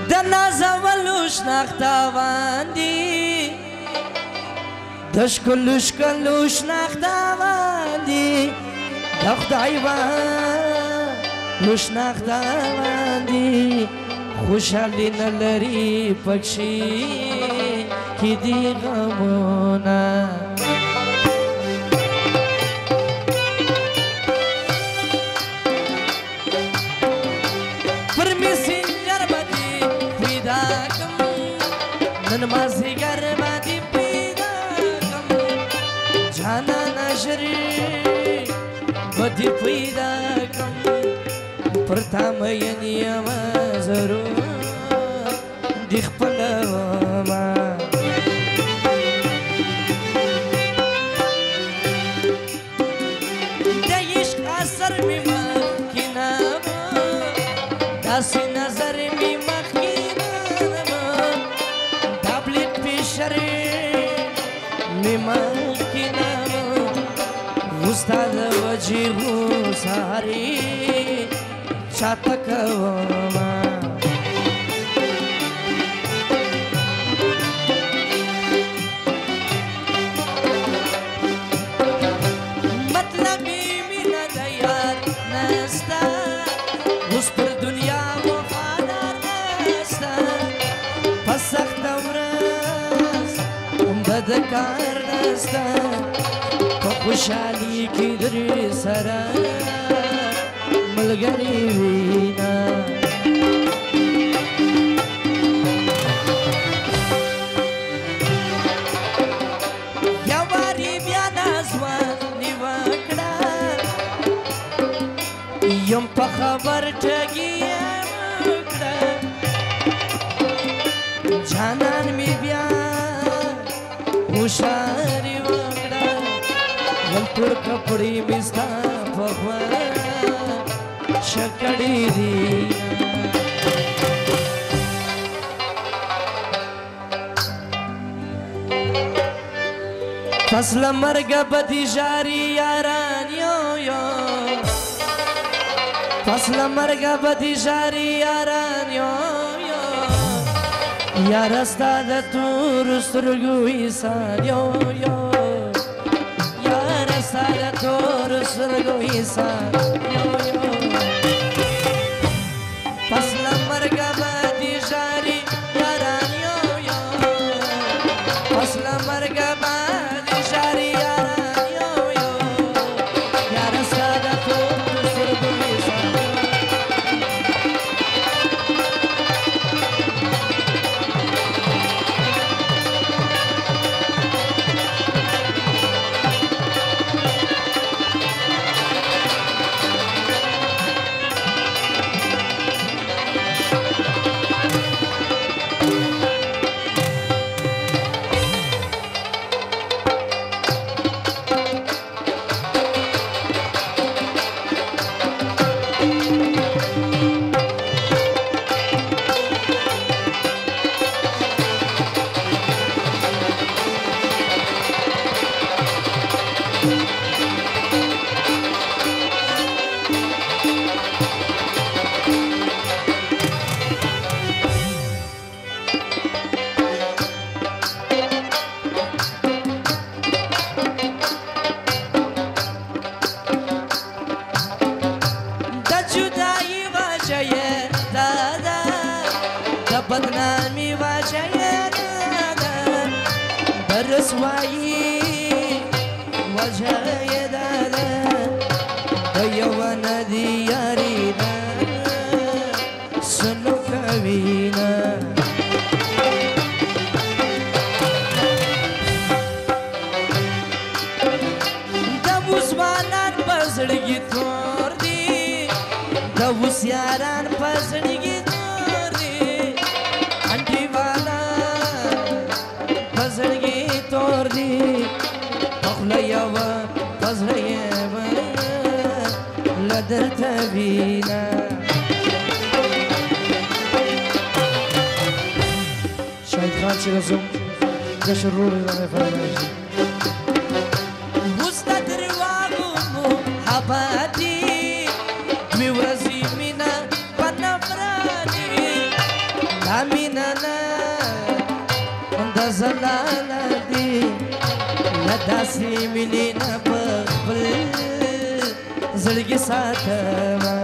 د نازولو شنختاوان دي د ښکلو ښکلو شنختاوان دي د خدای والو شنختاوان دي خوشحالي نه لري پکښې کې دي غمونه پر مسنجر باندې پیدا کړم نن مازدیګر باندې پیدا کړم جانانه ژر باندې پیدا کړم پر تا مین یم ضرور دې خپلومه د عشق اثر مې مخکې نه داسې نظر مې مخکې نه دا بلډ پریشر مې مخکې نه اوس تا د وجې غوسارې چاته کومه مطلب یې مینه د یار نسته اوس پر دنیا وفادار نسته په سخته ورځ بد کار نسته په خوشحالي کې درې سره ملګری وینا یو وارې بیا نازوانې وکړه یم په خبر ټګي یم وکړه جانان مې بیا هوښیاري وکړه ول تور کپړې مې ستا په خوا شکړې دي پس له مرګه به دې ژاړي یاران یو یو پس له مرګه به دې ژاړي یاران یو یو یاره ستا د تورو سترګو ایسار یو یو یاره ستا د تورو سترګو ایسار یو یو پس له مرګه به دې ژاړي یاران یو یو پس له مرګه به دې ژاړي یاران یو یو یاره ستا د تورو سترګو ایسار بدنامی وجه دادا برسوایی وجه دادا دیوان دیاری دادا سنو کوینا دوز وانان پزړګي تور دی دوز یاران پزړګي تور دی پخله یوه پزړه یمه له درته وینه شاهد خان چې رسوم جشن روړی باندې فرمایشي اوس د درواغو محبت دي دوې ورځې مینه په نفرت دي دا زلاله دي له داسې مینې نه په خپل زړګي ساتمه